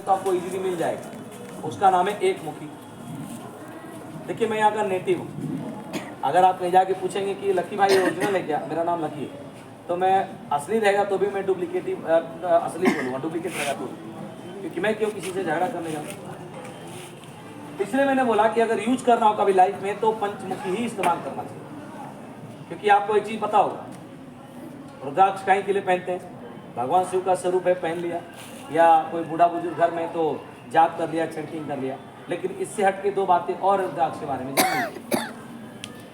तो आपको इजीली मिल जाएगा। उसका नाम है एक मुखी। देखिए मैं यहाँ का नेटिव हूँ। अगर आप कहीं जाके पूछेंगे कि लकी भाई ओरिजिनल है क्या, मेरा नाम लकी है, तो मैं असली रहेगा तो भी मैं डुप्लीकेटिव असली बोलूँगा, डुप्लीकेट रहेगा तो, क्योंकि मैं क्यों किसी से झगड़ा करने जाऊँ। इसलिए मैंने बोला कि अगर यूज करना हो कभी लाइफ में तो पंचमुखी ही इस्तेमाल करना चाहिए। क्योंकि आपको एक चीज़ पता होगा, रुद्राक्ष काहे के लिए पहनते हैं? भगवान शिव का स्वरूप है, पहन लिया, या कोई बूढ़ा बुजुर्ग घर में तो जाप कर लिया, चैंटिंग कर लिया। लेकिन इससे हट के दो बातें और रुद्राक्ष के बारे में जानिए।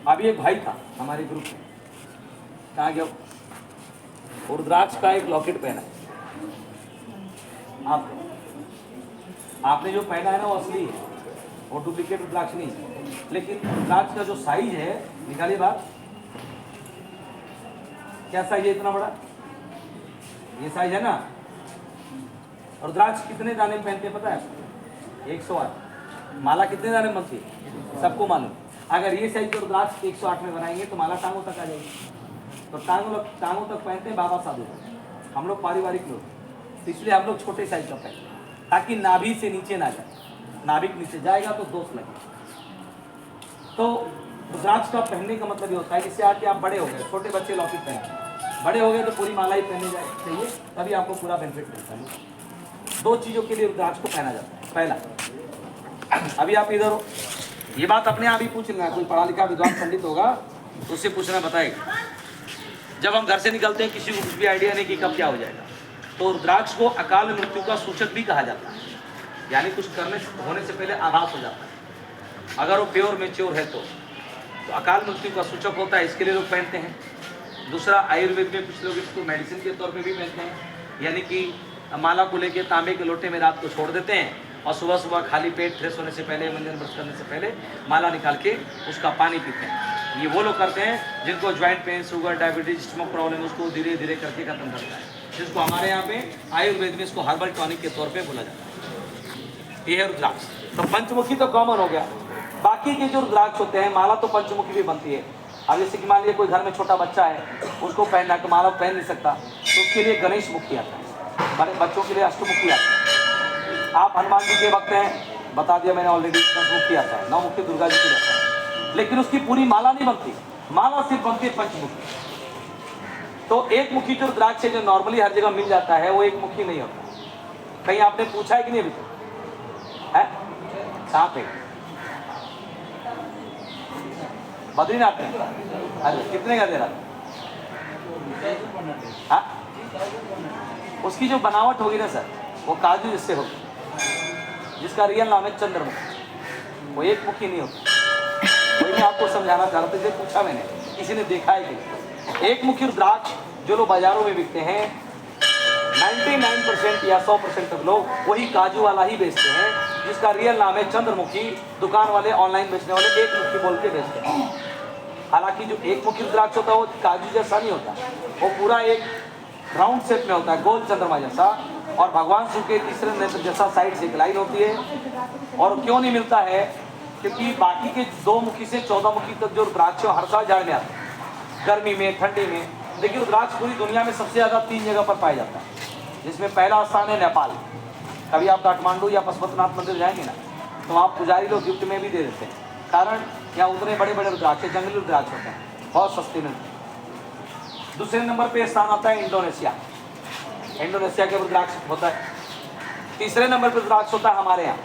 अभी एक भाई था हमारे ग्रुप में, कहाँ गया, रुद्राक्ष का एक लॉकेट पहना है। आपने जो पहना है ना वो असली है, वो डुप्लीकेट रुद्राक्ष नहीं है। लेकिन रुद्राक्ष का जो साइज है, निकालिए बात, क्या साइज है? इतना बड़ा ये साइज है ना। रुद्राक्ष कितने दाने में पहनते हैं पता है? 108। माला कितने दाने में बनती है सबको मालूम। अगर ये साइज का रुद्राक्ष 108 में बनाएंगे तो माला टांगों तक आ जाएगी। तो टांगों तक पहनते हैं बाबा साधु, हम लोग पारिवारिक लोग, इसलिए हम लोग छोटे साइज का पहनते हैं ताकि नाभि से नीचे ना जाए। नाभिक नीचे जाएगा तो दोष लगेगा। तो रुद्राक्ष का पहनने का मतलब ये होता है कि इससे आके आप बड़े हो गए, छोटे बच्चे लॉकेट पहनते, बड़े हो गए तो पूरी माला ही पहनने चाहिए, तभी आपको पूरा बेनिफिट मिलता है। दो चीज़ों के लिए रुद्राक्ष को पहना जाता है। पहला, अभी आप इधर हो, ये बात अपने आप ही पूछ लेना, कोई पढ़ा लिखा विद्वान पंडित होगा तो उससे पूछना, बताएगा। जब हम घर से निकलते हैं किसी को कुछ भी आइडिया नहीं कि कब क्या हो जाएगा, तो रुद्राक्ष को अकाल मृत्यु का सूचक भी कहा जाता है। यानी कुछ करने होने से पहले आभास हो जाता है। अगर वो प्योर मेच्योर है तो अकाल मृत्यु का सूचक होता है, इसके लिए लोग पहनते हैं। दूसरा, आयुर्वेद में कुछ लोग इसको मेडिसिन के तौर पे भी पहनते हैं, यानी कि माला को लेके तांबे के लोटे में रात को छोड़ देते हैं और सुबह सुबह खाली पेट फ्रेश होने से पहले, मंजन ब्रश करने से पहले माला निकाल के उसका पानी पीते हैं। ये वो लोग करते हैं जिनको joint pain, sugar, diabetes, stomach problem, उसको धीरे धीरे करके खत्म करता है, जिसको हमारे यहाँ पे आयुर्वेद में इसको हर्बल टॉनिक के तौर पर बोला जाता है। ये है रुद्राक्ष। तो पंचमुखी तो कॉमन हो गया। बाकी के जो रुद्राक्ष होते हैं, माला तो पंचमुखी भी बनती है। अब जैसे कि मान लीजिए कोई घर में छोटा बच्चा है, उसको पहनना है तो माला पहन नहीं सकता, तो उसके लिए गणेश मुखी आता है, बड़े बच्चों के लिए अष्टमुखी आता है। आप हनुमान जी के भक्त हैं, बता दिया मैंने ऑलरेडी, 10 मुखी आता है, 9 मुखी दुर्गा जी की रहता है, लेकिन उसकी पूरी माला नहीं बनती, माला सिर्फ बनती है पंचमुखी। तो एक मुखी जो रुद्राक्ष है, जो नॉर्मली हर जगह मिल जाता है, वो एक मुखी नहीं होता। कहीं आपने पूछा है कि नहीं अभी तक? है कहाँ पे? बद्रीनाथ में। अरे कितने का दे रहा? हाँ, उसकी जो बनावट होगी ना सर, वो काजू जिससे होगी, जिसका रियल नाम है चंद्रमुखी, वो एक मुखी नहीं होती। वही मैं आपको समझाना चाह रहा था, पूछा मैंने, किसी ने देखा है कि एक मुखी रुद्राक्ष जो लोग बाजारों में बिकते हैं, 99% या 100% तक लोग वही काजू वाला ही बेचते हैं, जिसका रियल नाम है चंद्रमुखी। दुकान वाले, ऑनलाइन बेचने वाले एक मुखी बोल के बेचते हैं। हालांकि जो एक मुखी रुद्राक्ष होता है वो काजू जैसा नहीं होता, वो पूरा एक राउंड शेप में होता है, गोल चंद्रमा जैसा, और भगवान शिव के तीसरे नेत्र जैसा साइड से एक लाइन होती है। और क्यों नहीं मिलता है? क्योंकि बाकी के 2 मुखी से 14 मुखी तक जो रुद्राक्ष हर साल झाड़ में आते हैं, गर्मी में, ठंडी में। लेकिन रुद्राक्ष पूरी दुनिया में सबसे ज़्यादा 3 जगह पर पाया जाता है, जिसमें पहला स्थान है नेपाल। कभी आप काठमांडू या पशुपतिनाथ मंदिर जाएंगे ना, तो वहाँ पुजारी लोग गिफ्ट में भी दे देते हैं, कारण यहाँ उतने बड़े बड़े रुद्राक्ष, जंगली रुद्राक्ष होते हैं, बहुत सस्ते मिलते हैं। दूसरे नंबर पे स्थान आता है इंडोनेशिया, इंडोनेशिया के रुद्राक्ष होता है। तीसरे नंबर पर रुद्राक्ष होता है हमारे यहाँ,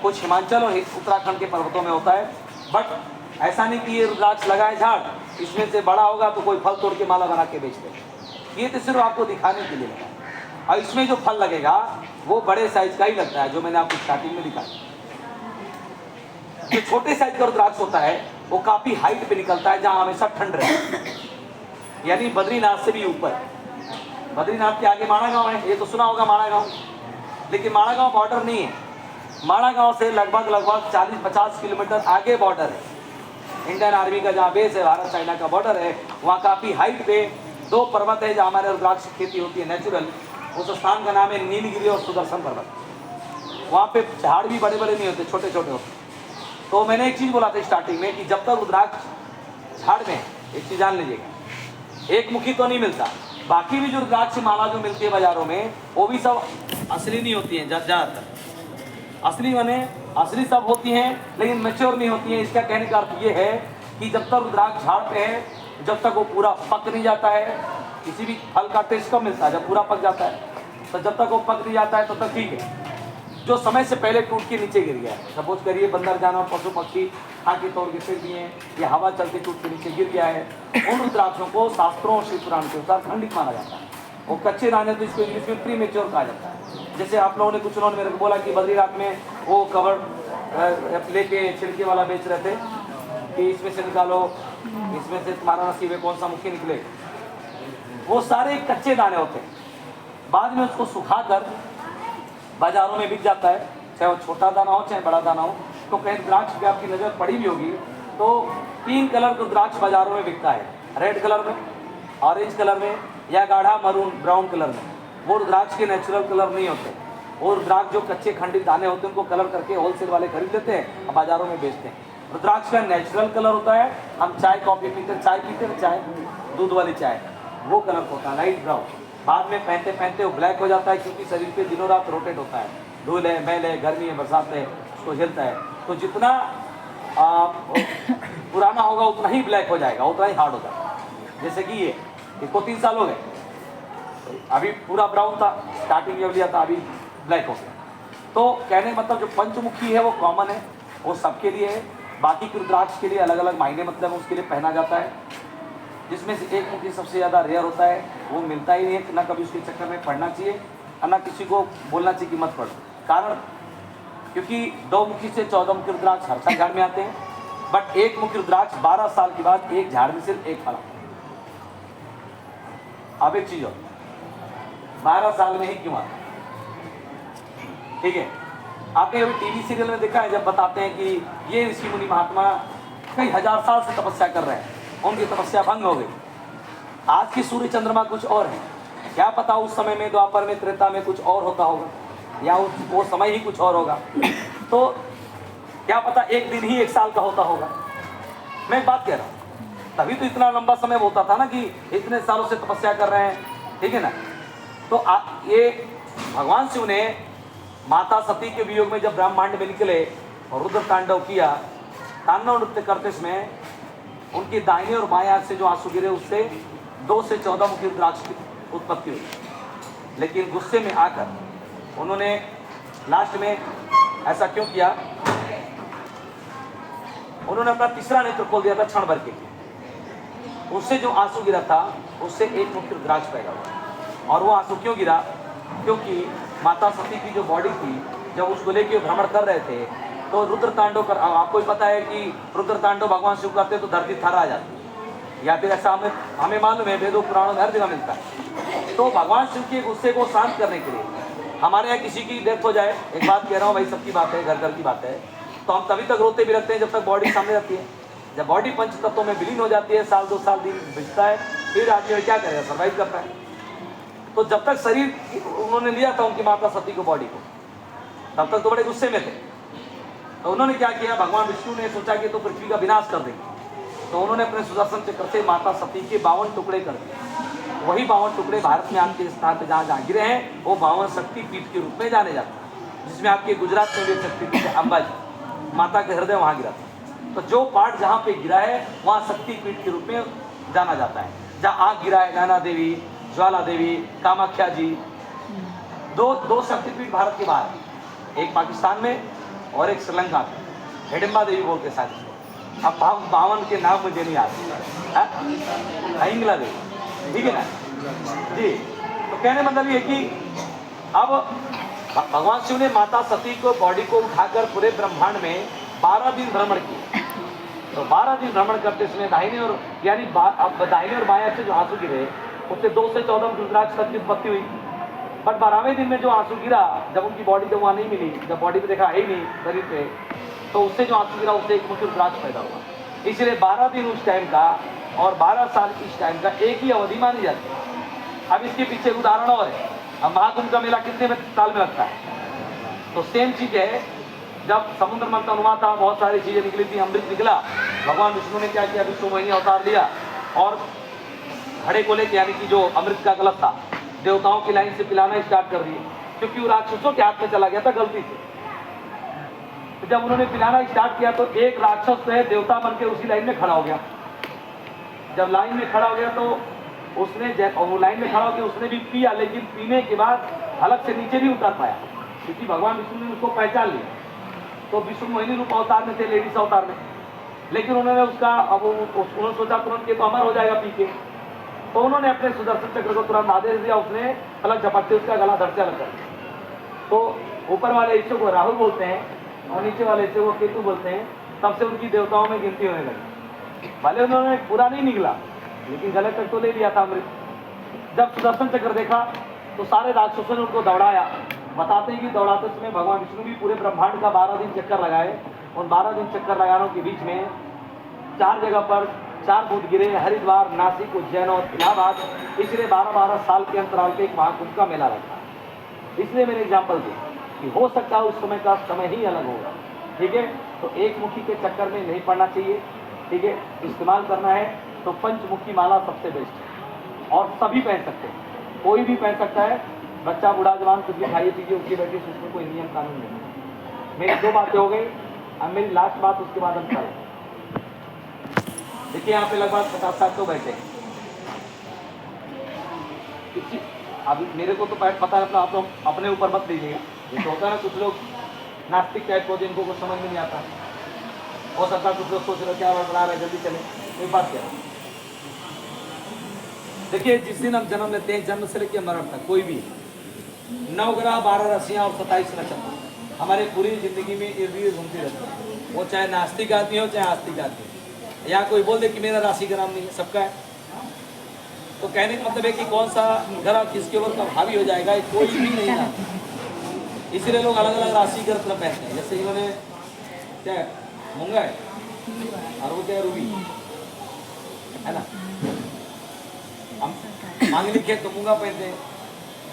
कुछ हिमाचल और उत्तराखंड के पर्वतों में होता है। बट ऐसा नहीं कि ये रुद्राक्ष लगाए झाड़, इसमें से बड़ा होगा तो कोई फल तोड़ के माला बना के बेच दे। ये तो सिर्फ आपको दिखाने के लिए लगा, और इसमें जो फल लगेगा वो बड़े साइज का ही लगता है, जो मैंने आपको स्टार्टिंग में दिखाया। जो छोटे साइज का रुद्राक्ष होता है वो काफी हाइट पे निकलता है, जहाँ हमेशा ठंड रहे, यानी बद्रीनाथ से भी ऊपर। बद्रीनाथ के आगे माणा गांव है, ये तो सुना होगा माणा गांव, लेकिन माणा गांव बॉर्डर नहीं है। माणा गांव से लगभग 40-50 किलोमीटर आगे बॉर्डर है, इंडियन आर्मी का जहाँ बेस है, भारत चाइना का बॉर्डर है। वहाँ काफी हाइट पे 2 पर्वत है जहाँ हमारे रुद्राक्ष की खेती होती है नेचुरल। उस स्थान का नाम है नीलगिरी और सुदर्शन पर्वत। वहाँ पे झाड़ भी बड़े बड़े नहीं होते, छोटे छोटे होते। तो मैंने एक चीज़ बोला था स्टार्टिंग में कि जब तक रुद्राक्ष झाड़ में, एक चीज़ जान लीजिएगा, एक मुखी तो नहीं मिलता, बाकी भी जो रुद्राक्ष माला जो मिलती है बाजारों में, वो भी सब असली नहीं होती हैं ज़्यादातर। असली माने असली सब होती हैं, लेकिन मैच्योर नहीं होती हैं। इसका कहने का अर्थ ये है कि जब तक रुद्राक्ष झाड़ पे है, जब तक वो पूरा पक नहीं जाता है, किसी भी फल का टेस्ट कब मिलता है? जब पूरा पक जाता है। तो जब तक वो पक नहीं जाता है तब तक ठीक है। जो समय से पहले टूट के नीचे गिर गया है, सपोज करिए बंदर जानवर पशु पक्षी खा के तोड़ के फेंक दिए हैं, या हवा चलते टूट के नीचे गिर गया है, उन रुद्राक्षों को शास्त्रों और शिव पुराण के अनुसार खंडित माना जाता है। वो कच्चे दाने तो इसको इंग्लिश में प्री मेच्योर कहा जाता है। जैसे आप लोगों ने कुछ लोगों ने मेरे को बोला कि बद्रीनाथ में वो कवर लेके छिलके वाला बेच रहे थे कि इसमें से निकालो, इसमें से तुम्हारा नसीब है, कौन सा मुखी निकले। वो सारे कच्चे दाने होते हैं, बाद में उसको सुखाकर बाजारों में बिक जाता है, चाहे वो छोटा दाना हो चाहे बड़ा दाना हो। तो कहीं रुद्राक्ष पे आपकी नज़र पड़ी भी होगी तो 3 कलर का रुद्राक्ष बाजारों में बिकता है, रेड कलर में, ऑरेंज कलर में, या गाढ़ा मरून ब्राउन कलर में। वो रुद्राक्ष के नेचुरल कलर नहीं होते। वो रुद्राक्ष जो कच्चे खंडित दाने होते हैं उनको कलर करके होलसेल वाले खरीद लेते हैं और बाजारों में बेचते हैं। रुद्राक्ष का नेचुरल कलर होता है, हम चाय कॉफी पीते, चाय पीते हैं, चाय दूध वाली चाय, वो कलर होता है लाइट ब्राउन। बाद में पहनते पहनते वो ब्लैक हो जाता है, क्योंकि शरीर पे दिनों रात रोटेट होता है, धूल है, मैल है, गर्मी है, बरसात है, उसको झेलता है। तो जितना पुराना होगा उतना ही ब्लैक हो जाएगा, उतना ही हार्ड हो जाएगा। जैसे कि ये इसको 3 साल हो गए, अभी पूरा ब्राउन था, स्टार्टिंग जब लिया था अभी ब्लैक हो गया। तो कहने मतलब जो पंचमुखी है वो कॉमन है, वो सबके लिए है। बाकी के रुद्राक्ष के लिए अलग अलग मायने मतलब उसके लिए पहना जाता है, जिसमें से एक मुखी सबसे ज़्यादा रेयर होता है, वो मिलता ही नहीं है, ना कभी उसके चक्कर में पढ़ना चाहिए और ना किसी को बोलना चाहिए कि मत पढ़ो। कारण क्योंकि 2 मुखी से 14 मुखी रुद्राक्ष हर साल झाड़ में आते हैं, बट 1 मुखी रुद्राक्ष 12 साल के बाद एक झाड़ में सिर्फ 1 फल। अब एक चीज हो, 12 साल में ही क्यों आता? ठीक है, आपने अभी टीवी सीरियल में देखा है जब बताते हैं कि ये ऋषि मुनि महात्मा कई हजार साल से तपस्या कर रहे हैं, उनकी तपस्या भंग हो गई। आज की सूर्य चंद्रमा कुछ और है, क्या पता उस समय में द्वापर में त्रेता में कुछ और होता होगा, या वो समय ही कुछ और होगा। तो क्या पता एक दिन ही 1 साल का होता होगा। मैं एक बात कह रहा हूँ, तभी तो इतना लंबा समय होता था ना कि इतने सालों से तपस्या कर रहे हैं, ठीक है ना। तो ये भगवान शिव ने माता सती के वियोग में जब ब्रह्मांड में निकले और रुद्र तांडव किया, तांडव नृत्य करते समय उनकी दाहिने और बाएं हाथ से जो आंसू गिरे उससे 2 से 14 मुखी रुद्राक्ष की उत्पत्ति हुई। लेकिन गुस्से में आकर उन्होंने लास्ट में ऐसा क्यों किया, उन्होंने अपना तीसरा नेत्र खोल दिया था क्षण भर के लिए। उससे जो आंसू गिरा था उससे 1 मुखी रुद्राक्ष पैदा हुआ। और वो आंसू क्यों गिरा? क्योंकि माता सती की जो बॉडी थी, जब उसको लेके भ्रमण कर रहे थे तो रुद्र तांडव कर, आपको ही पता है कि रुद्र तांडव भगवान शिव करते तो धरती थर्रा जाती, या फिर ऐसा हमें मालूम है, वेदों पुराणों में हर जगह मिलता है। तो भगवान शिव के गुस्से को शांत करने के लिए, हमारे यहाँ किसी की डेथ हो जाए, एक बात कह रहा हूँ भाई, सबकी बात है, घर घर की बात है, तो हम तभी तक रोते भी रखते हैं जब तक बॉडी सामने रहती है। जब बॉडी पंच तत्वों में विलीन हो जाती है, साल 2 साल दिन बीतता है, फिर आदमी क्या करेगा, सर्वाइव करता है। तो जब तक शरीर उन्होंने लिया था उनकी माता सती को बॉडी को, तब तक तो बड़े गुस्से में थे। तो उन्होंने क्या किया, भगवान विष्णु ने सोचा कि तो पृथ्वी का विनाश कर देंगे, तो उन्होंने अपने सुदर्शन चक्र से माता सती के 52 टुकड़े कर दिए। वही 52 टुकड़े भारत में आपके स्थान पर जहाँ जहाँ गिरे हैं वो 52 शक्ति पीठ के रूप में जाने जाते हैं, जिसमें आपके गुजरात में भी शक्ति पीठ है, अंबाजी माता के हृदय वहाँ गिरा था। तो जो पार्ट जहाँ पे गिरा है वहाँ शक्ति पीठ के रूप में जाना जाता है। जहाँ आग गिरा है, नैना देवी, ज्वाला देवी, कामाख्या जी, दो शक्तिपीठ भारत के बाहर, एक पाकिस्तान में और एक श्रीलंका में, हिडिंबा देवी बोलते साथ। अब 52 के नाम मुझे नहीं आते, हिंगला देवी, ठीक है ना जी। तो कहने मतलब ये कि अब भगवान शिव ने माता सती को बॉडी को उठाकर पूरे ब्रह्मांड में 12 दिन भ्रमण किया। तो 12 दिन भ्रमण करते समय दाहिने और यानी अब दाहिने और बाएं से जो आंसू गिरे उससे 2 से 14 रुद्राक्ष तक की उत्पत्ति हुई। बट 12वें दिन में जो आंसू गिरा, जब उनकी बॉडी जब वहाँ नहीं मिली, जब बॉडी पे देखा है ही नहीं शरीर पे, तो उससे जो आंसू गिरा उससे 1 मुखी रुद्राक्ष पैदा हुआ। इसलिए 12 दिन उस टाइम का और 12 साल इस टाइम का एक ही अवधि मानी जाती है। अब इसके पीछे उदाहरण और है, अब महाकुंभ का मेला कितने साल में लगता है? तो सेम चीज है, जब समुद्र मंथन हुआ था बहुत सारी चीजें निकली थी, अमृत निकला, भगवान विष्णु ने क्या किया, विष्णु मोहिनी अवतार लिया और घड़े को लेके, यानी कि जो अमृत का गलत था, देवताओं की लाइन से पिलाना स्टार्ट कर दिए, क्योंकि वो राक्षसों के हाथ में चला गया था गलती से। तो जब उन्होंने पिलाना स्टार्ट किया तो एक राक्षस जो है देवता बन के उसी लाइन में खड़ा हो गया। जब लाइन में खड़ा हो गया तो उसने वो लाइन में खड़ा होकर उसने भी पिया, लेकिन पीने के बाद हलक से नीचे नहीं उतर पाया, क्योंकि भगवान विष्णु ने उसको पहचान लिया। तो विष्णु मोहिनी रूप अवतार में थे, लेडीज अवतार में, लेकिन उन्होंने उसका अब उन्होंने सोचा तुरंत के तो अमर हो जाएगा पी के। तो उन्होंने अपने सुदर्शन चक्र को तुरंत आदेश दिया, उसने पलक झपकते उसका गला धड़ से अलग कर दिया। तो ऊपर वाले हिस्से को राहुल बोलते हैं और नीचे वाले हिस्से को केतु बोलते हैं। तब से उनकी देवताओं में गिनती होने लगी। भले उन्होंने पूरा नहीं निकला, लेकिन गले तक तो ले लिया था अमृत। जब सुदर्शन चक्र देखा तो सारे राक्षसों ने उनको दौड़ाया। बताते हैं कि दौड़ाते समय भगवान विष्णु भी पूरे ब्रह्मांड का 12 दिन चक्कर लगाए। उन 12 दिन चक्कर लगाने के बीच में 4 जगह पर 4 भूत गिरे, हरिद्वार, नासिक, उज्जैन और इलाहाबाद। इसलिए 12-12 साल के अंतराल पे एक महाकुंभ का मेला रखा। इसलिए मैंने एग्जाम्पल दी कि हो सकता है उस समय का समय ही अलग होगा। ठीक है, तो एक मुखी के चक्कर में नहीं पड़ना चाहिए। ठीक है, इस्तेमाल करना है तो पंचमुखी माला सबसे बेस्ट है और सभी पहन सकते हैं, कोई भी पहन सकता है, बच्चा, बूढ़ा, जवान, कुछ भी खाइए पीजिए, उसकी बैठी, उसमें कोई नियम कानून नहीं। मेरी 2 बातें हो गई, अब मेरी लास्ट बात, उसके बाद हम चलें। देखिए यहाँ पे लगभग 50-60 लोग बैठे हैं। अभी मेरे को तो पता है, आप लोग अपने ऊपर मत लीजिएगा। ये तो होता है ना, कुछ लोग नास्तिक टाइप को, जिनको कुछ समझ में नहीं आता, हो सकता है कुछ लोग सोच रहे क्या बड़ा रहे, जल्दी चले। एक बात क्या है, देखिए जिस दिन हम जन्म लेते हैं, जन्म से लेकर मरण तक कोई भी 9 ग्रह, 12 राशियाँ और 27 नक्षत्र हमारे पूरी जिंदगी में इर्द गिर्द घूमती रहती है। वो चाहे नास्तिक आदमी हो चाहे आस्तिक आदमी हो। या कोई बोल दे कि मेरा राशि ग्राम नहीं है, सबका है। तो कहने का मतलब है कि कौन सा ग्रह किसके ऊपर कब हावी हो जाएगा, कोई भी नहीं जानता। इसलिए लोग अलग अलग राशि के रत्न पहनते हैं। जैसे इन्होंने क्या है, मूंगा है, और वो क्या है, रूबी है ना। हम मांगलिक है तो मूंगा पहनते हैं,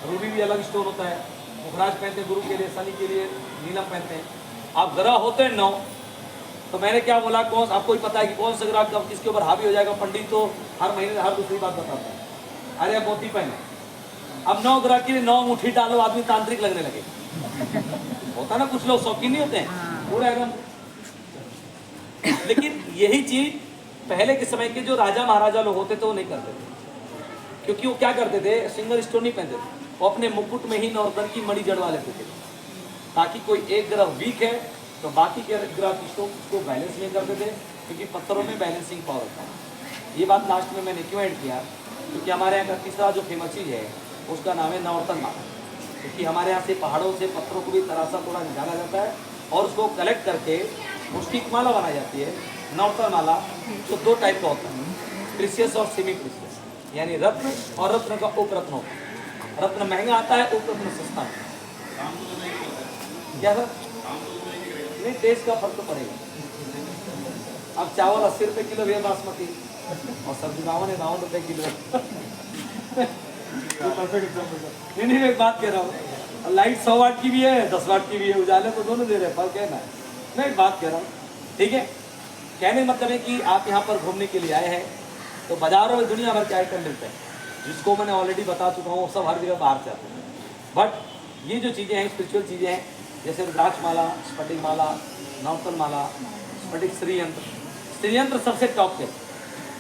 रूबी भी अलग स्टोन होता है। मुखराज पहनते हैं गुरु के लिए, शनि के लिए नीलम पहनते हैं। आप ग्रह होते हैं 9, तो मैंने क्या बोला, कौन आपको ही पता है कि कौन सा ग्रह कब किसके ऊपर हावी हो जाएगा। पंडित तो हर महीने हर दूसरी बात बताता है, अरे अब मोती पहने। अब 9 ग्रह के लिए 9 मुट्ठी डालो, आदमी तांत्रिक लगने लगे। होता ना, कुछ लोग शौकीन नहीं होते हैं पूरा एकदम। लेकिन यही चीज पहले के समय के जो राजा महाराजा लोग होते थे वो नहीं करते थे, क्योंकि वो क्या करते थे, सिंगल स्टोन नहीं पहनते थे। वो अपने मुकुट में ही नवरत्न की मणि जड़वा लेते थे, ताकि कोई एक ग्रह वीक है तो बाकी के ग्रह की स्टोन को बैलेंस नहीं करते थे, क्योंकि पत्थरों में बैलेंसिंग पावर होता है। ये बात लास्ट में मैंने क्यों ऐड किया, क्योंकि हमारे यहाँ का तीसरा जो फेमस चीज़ है उसका नाम है नवरत्न माला। क्योंकि हमारे यहाँ से पहाड़ों से पत्थरों को भी तरासा थोड़ा निकाला जाता है और उसको कलेक्ट करके उसकी एक माला बनाई जाती है, नवरत्न माला। तो 2 टाइप का होता है, प्रीशियस और सेमी प्रीशियस, यानी रत्न और रत्न का उपरत्न होता है। रत्न महंगा आता है, उपरत्न सस्ता है। क्या सर? नहीं, देश का फर्क तो पड़ेगा। अब चावल 80 रुपये किलो भी है बासमती, और सब्जी 52 रुपये किलो। नहीं, मैं एक बात कह रहा हूँ, लाइट 100 वाट की भी है, 10 वाट की भी है, उजाले तो दोनों दे रहे हैं, फर्क है ना। मैं एक बात कह रहा हूँ, ठीक है। कहने का मतलब है कि आप यहाँ पर घूमने के लिए आए हैं, तो बाजारों में दुनिया भर के आइटम मिलते हैं, जिसको मैंने ऑलरेडी बता चुका हूँ, सब हर जगह बाहर से आते हैं। बट ये जो चीज़ें हैं, स्पिरिचुअल चीज़ें हैं, जैसे रुद्राक्ष माला, स्फटिक माला, नवरत्न माला, स्फटिक श्रीयंत्र। श्रीयंत्र सबसे टॉप है,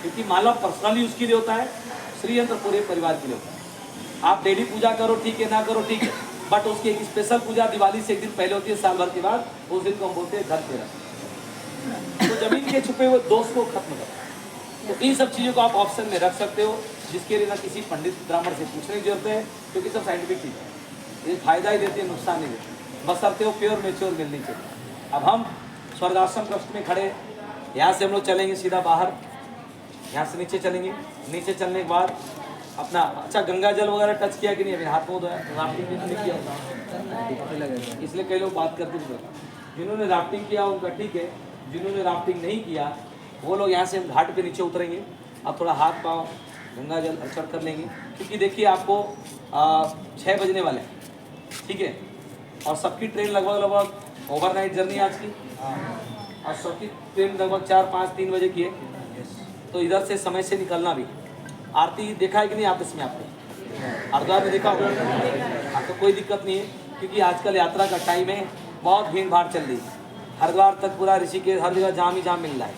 क्योंकि माला पर्सनली उसके लिए होता है, श्रीयंत्र पूरे परिवार के लिए होता है। आप डेली पूजा करो ठीक है, ना करो ठीक है, बट उसकी एक स्पेशल पूजा दिवाली से 1 दिन पहले होती है, साल भर के बाद। उस दिन को हम बोलते हैं घर तेरा, तो जमीन के छुपे हुए दोष को खत्म करो। तो इन सब चीज़ों को आप ऑप्शन में रख सकते हो, जिसके लिए ना किसी पंडित ब्राह्मण से पूछने की जरूरत है, क्योंकि सब साइंटिफिक चीज़ है। ये फायदा ही देती है, नुकसान नहीं देती, बशर्ते हो प्योर मेच्योर मिलनी चाहिए। अब हम स्वर्गाश्रम ट्रस्ट में खड़े, यहाँ से हम लोग चलेंगे सीधा बाहर, यहाँ से नीचे चलेंगे। नीचे चलने के बाद अपना, अच्छा गंगा जल वगैरह टच किया कि नहीं, अभी हाथ मुँह धोया, राफ्टिंग भी नहीं किया, इसलिए कई लोग बात करते थे। जिन्होंने राफ्टिंग किया उनका ठीक है, जिन्होंने राफ्टिंग नहीं किया वो लोग यहाँ से हम घाट पे नीचे उतरेंगे। अब थोड़ा हाथ पाँव गंगा जल अर्चन कर लेंगे, क्योंकि देखिए आपको 6 बजने वाले हैं, ठीक है। और सबकी ट्रेन लगभग ओवरनाइट जर्नी आज की, और सबकी ट्रेन लगभग 4, 5, 3 बजे की है, तो इधर से समय से निकलना भी, आरती देखा है कि नहीं आप इसमें आपने? हरिद्वार में देखा होगा? हाँ, तो कोई दिक्कत नहीं है, क्योंकि आजकल यात्रा का टाइम है, बहुत भीड़ भाड़ चल रही है। हरिद्वार तक पूरा ऋषिकेश हर जगह जाम ही जाम मिल रहा है।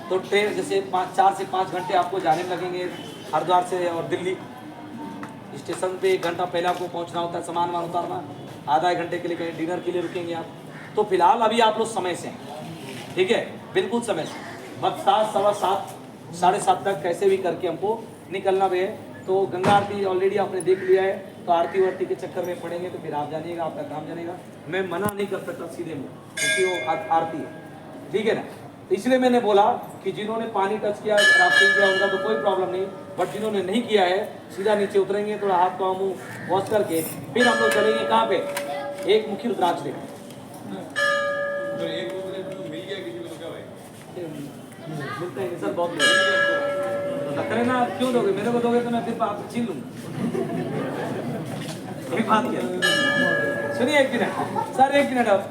तो ट्रेन जैसे 4 से 5 घंटे आपको जाने में लगेंगे हरिद्वार से, और दिल्ली स्टेशन पे 1 घंटा पहले आपको पहुंचना होता है, सामान वामान उतारना, आधा 1 घंटे के लिए कहीं डिनर के लिए रुकेंगे आप। तो फिलहाल अभी आप लोग समय से हैं, ठीक है, बिल्कुल समय से, बस 7, सवा 7, 7:30 तक कैसे भी करके हमको निकलना भी है। तो गंगा आरती ऑलरेडी आपने देख लिया है, तो आरती वारती के चक्कर में पड़ेंगे तो फिर आप जानिएगा, आपका काम जानेगा। मैं मना नहीं कर सकता सीधे मुँह, क्योंकि वो आरती है, ठीक है ना। इसलिए मैंने बोला कि जिन्होंने पानी टच किया, राफ्टिंग किया, उनका तो कोई प्रॉब्लम नहीं, बट जिन्होंने नहीं किया है सीधा नीचे उतरेंगे, थोड़ा हाथ पाँव मुँह वॉश करके फिर हम लोग चलेंगे कहाँ पे, एक मुखी रुद्राक्ष लेकर। मिलते हैं सर, बहुत करे ना, क्यों दोगे, मेरे को दोगे तो मैं फिर आपको छीन लूँगा। कोई बात क्या, सुनिए 1 मिनट सर, 1 मिनट अब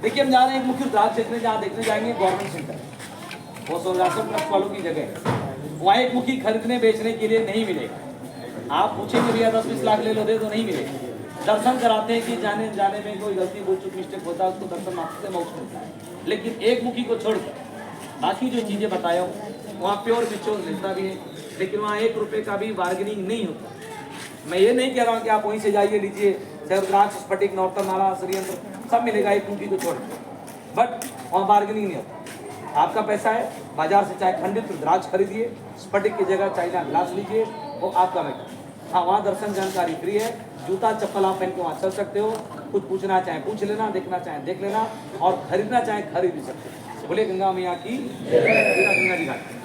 देखिए, हम जा रहे हैं एक मुख्य रुद्राक्ष देखने जाएंगे गवर्नमेंट सेंटर, वो सोलरासन ट्रस्ट वालों की जगह है। वहाँ एक मुखी खरीदने बेचने के लिए नहीं मिलेगा। आप पूछेंगे भैया 10-20 लाख ले लो, दे दो, नहीं मिलेगा। दर्शन कराते हैं कि जाने में कोई गलती भूल चूक मिस्टेक होता है, उसको दर्शन मात्र से मौत मिलता है। लेकिन एक मुखी को छोड़कर बाकी जो चीज़ें बताया वहाँ प्योर बिचौर मिलता भी है, लेकिन वहाँ 1 रुपये का भी बार्गेनिंग नहीं होता। मैं ये नहीं कह रहा हूँ कि आप वहीं से जाइए लीजिए, रुद्राक्ष, स्फटिक, नौरतन माला, श्रीयंत्र सब मिलेगा एक मुखी को छोड़ के, बट वहाँ बार्गेनिंग नहीं होता। आपका पैसा है, बाजार से चाहे खंडित रुद्राक्ष खरीदिए, स्फटिक की जगह चाइना ग्लास लीजिए, वो आपका मैटर। हाँ, वहाँ दर्शन जानकारी फ्री है, जूता चप्पल आप पहन के वहाँ चल सकते हो, कुछ पूछना चाहे पूछ लेना, देखना चाहे देख लेना, और खरीदना चाहे खरीद भी सकते हो। बोले गंगा मैया की, गंगा जी घाट।